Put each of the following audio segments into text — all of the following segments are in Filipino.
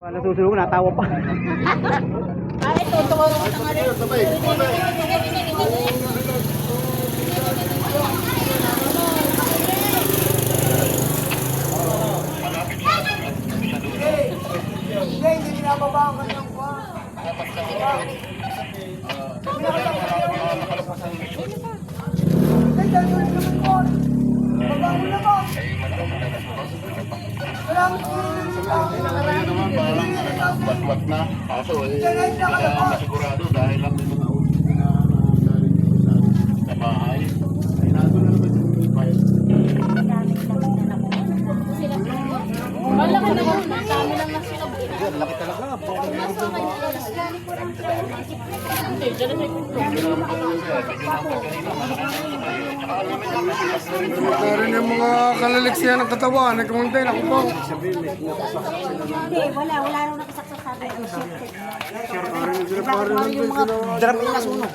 Nasusunog, natawa pa. Ay, ito nga rin. Hindi binababa ang kanyang kwa. Ay, gagawin naman ko. Baba mo na ba? Salamat po. Batwat na. Kaso sigurado dahil lang may mga ulit na galing sa bahay. Ay nato na naman yung file. Wala ka naman. Dami lang na sila. Laki talaga. Hindi, dyan na Rin yung mga kalaliksiyan ng katawan, nagkamuntay na po. Hindi, wala raw nakasaksak sa akin. Yung mga Drop na nasunog.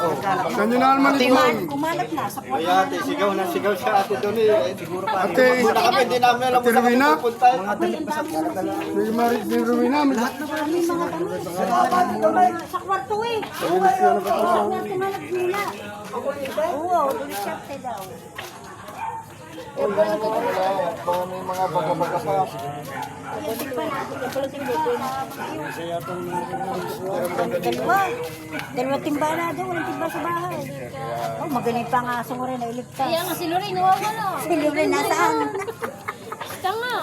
Saan yun na naman ito? Kumalat na sa kwarto. Kaya ate, sigaw na sigaw siya ate doon eh. Siguro pa. Ate, Muna kami, hindi namin alam kung saan kami pupunta. may marit ni Rowena. Lahat na kami mga tanong. Sa kwarto eh. Kumalat nila. Oo, dulisyarte daw. Baka may mga baga-baga pa. Dalawa timba na doon, walang timba sa bahay. Oh, magaling pa nga aso mo rin na iligtas. Kaya nga si Lorraine, nawawala. Si Libre nasaan? Tanga.